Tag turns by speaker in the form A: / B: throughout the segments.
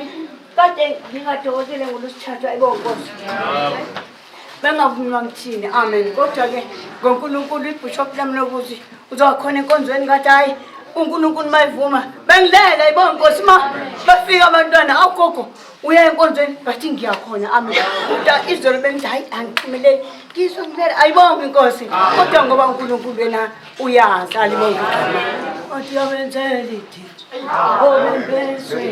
A: nami kade ngingadokotela ngolusithathu ayibonkosi bengavunywa ngithini amen kodwa-ke ngonkulunkulu ibhishop lami lokuthi uzokhona enkonzweni kathi hayi unkulunkulu mayivuma bengilela ayibonkosi ma bafika abantwana awugogo uya enkonzweni bathi ngiyakhona amen kodwa izolo bengithi hayi angiphumeleli ngizokulela ayibonge inkosi kodwa ngoba unkulunkulu wena uyazi alibonge igama othi yabenzela ithi obembeswe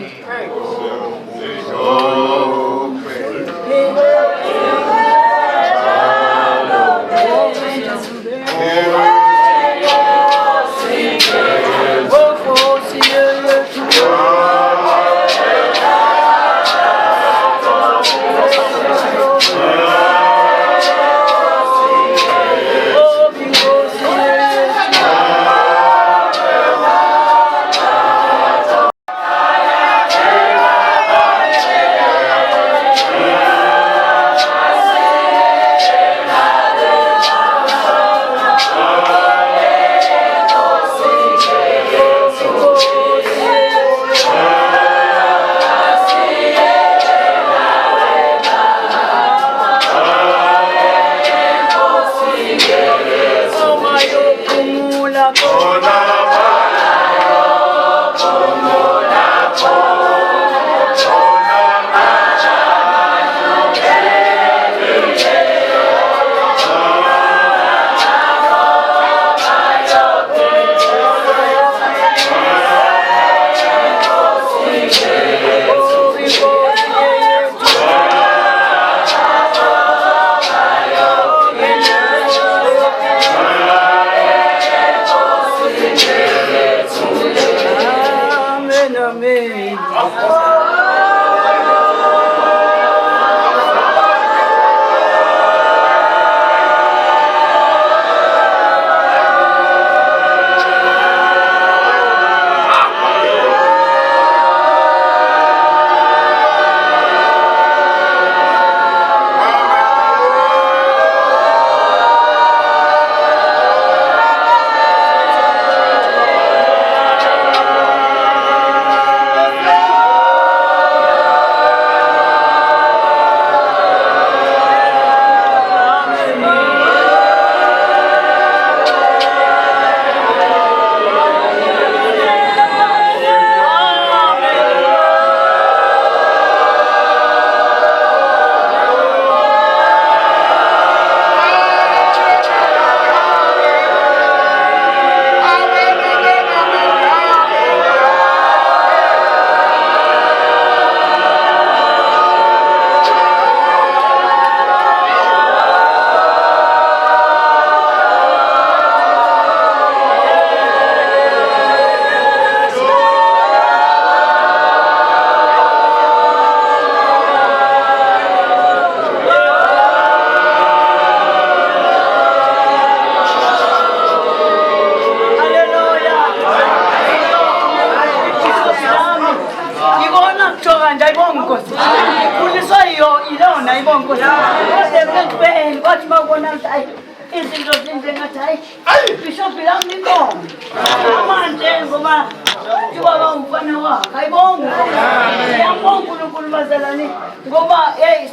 A: ngoba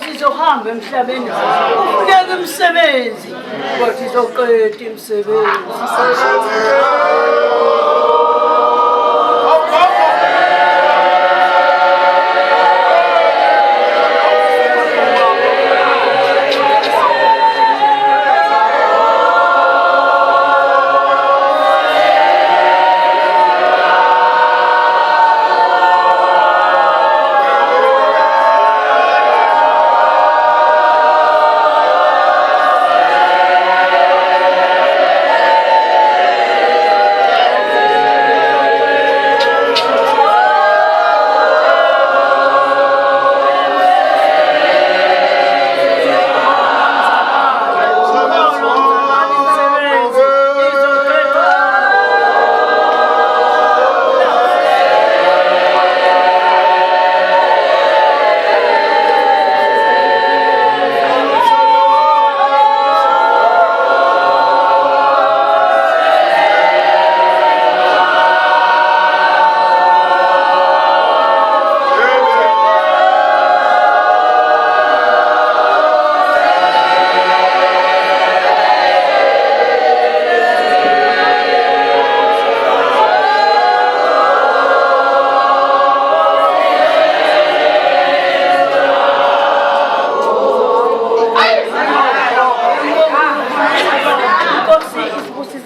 A: sizohamba emhlabeni ufuneka umsebenzi kodwa izoqeda imisebenzi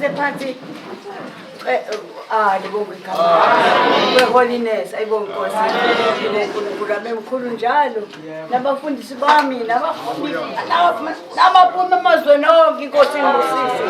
A: Nihlalise phansi. Libonge igama. Holiness, ayibonge Nkosi. uNkulunkulu abemkhulu njalo. Nabafundisi bami, nabafundi, nabaphuma emazweni onke Inkosi ingibusise.